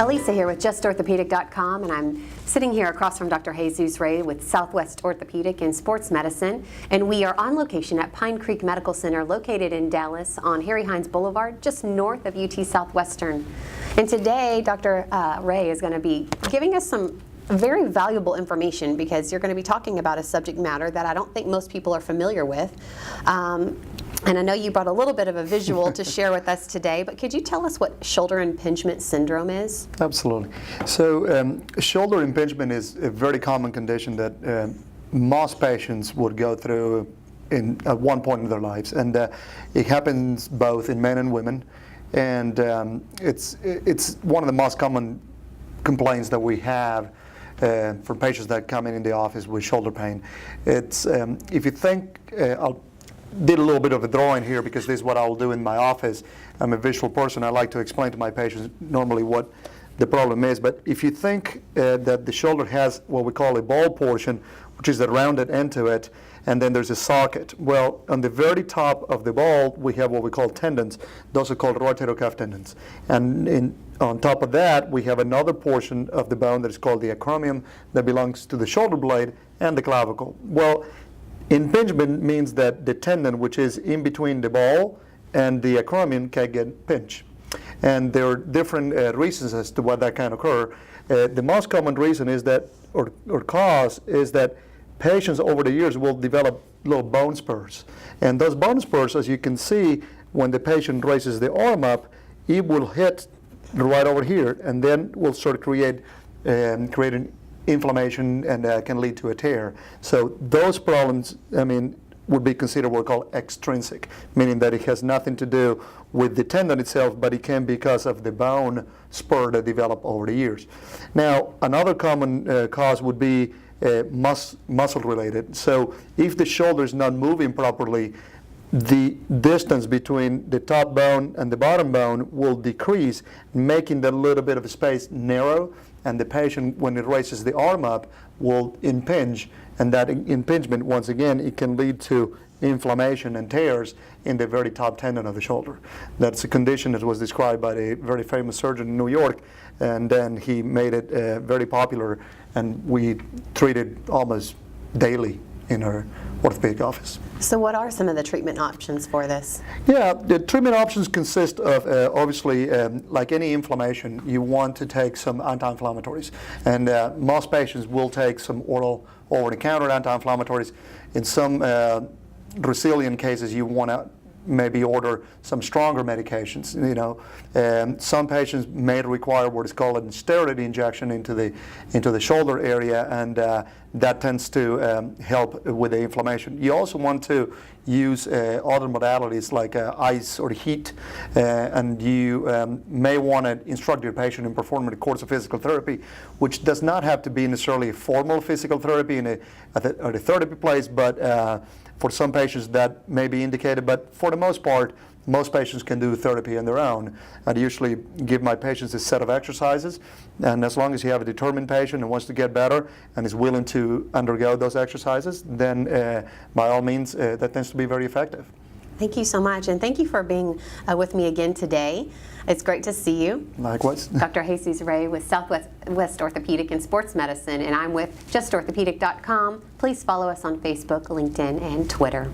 Elisa here with JustOrthopedic.com, and I'm sitting here across from Dr. Jesus Rey with Southwest Orthopedic and Sports Medicine, and we are on location at Pine Creek Medical Center located in Dallas on Harry Hines Boulevard, just north of UT Southwestern. And today, Dr. Rey is going to be giving us some very valuable information because you're going to be talking about a subject matter that I don't think most people are familiar with. And I know you brought a little bit of a visual to share with us today, but could you tell us what shoulder impingement syndrome is? Absolutely. So shoulder impingement is a very common condition that most patients would go through at one point in their lives, and it happens both in men and women, and it's one of the most common complaints that we have for patients that come in the office with shoulder pain. It's if you think I'll did a little bit of a drawing here because this is what I'll do in my office. I'm a visual person. I like to explain to my patients normally what the problem is. But if you think that the shoulder has what we call a ball portion, which is the rounded end to it, and then there's a socket. Well, on the very top of the ball, we have what we call tendons. Those are called rotator cuff tendons. And on top of that, we have another portion of the bone that is called the acromion that belongs to the shoulder blade and the clavicle. Well, impingement means that the tendon, which is in between the ball and the acromion, can get pinched. And there are different reasons as to why that can occur. The most common reason is that, or cause, is that patients over the years will develop little bone spurs. And those bone spurs, as you can see, when the patient raises the arm up, it will hit right over here, and then will sort of create an inflammation and can lead to a tear. So those problems, would be considered what we call extrinsic, meaning that it has nothing to do with the tendon itself, but it can be because of the bone spur that developed over the years. Now, another common cause would be muscle related. So if the shoulder is not moving properly, the distance between the top bone and the bottom bone will decrease, making that little bit of space narrow, and the patient, when it raises the arm up, will impinge, and that impingement, once again, it can lead to inflammation and tears in the very top tendon of the shoulder. That's a condition that was described by a very famous surgeon in New York, and then he made it very popular, and we treat it almost daily in our orthopedic office. So what are some of the treatment options for this? Yeah, the treatment options consist of, obviously, like any inflammation, you want to take some anti-inflammatories. And most patients will take some oral over-the-counter anti-inflammatories. In some resilient cases, you want to maybe order some stronger medications. Some patients may require what is called a steroid injection into the shoulder area, and that tends to help with the inflammation. You also want to use other modalities like ice or heat, and you may want to instruct your patient in performing a course of physical therapy, which does not have to be necessarily a formal physical therapy at a therapy place, but for some patients that may be indicated, but for the most part, most patients can do therapy on their own. I'd usually give my patients a set of exercises, and as long as you have a determined patient and wants to get better and is willing to undergo those exercises, then by all means, that tends to be very effective. Thank you so much, and thank you for being with me again today. It's great to see you. Likewise. Dr. Jesus Rey with Southwest Orthopedic and Sports Medicine, and I'm with JustOrthopedic.com. Please follow us on Facebook, LinkedIn, and Twitter.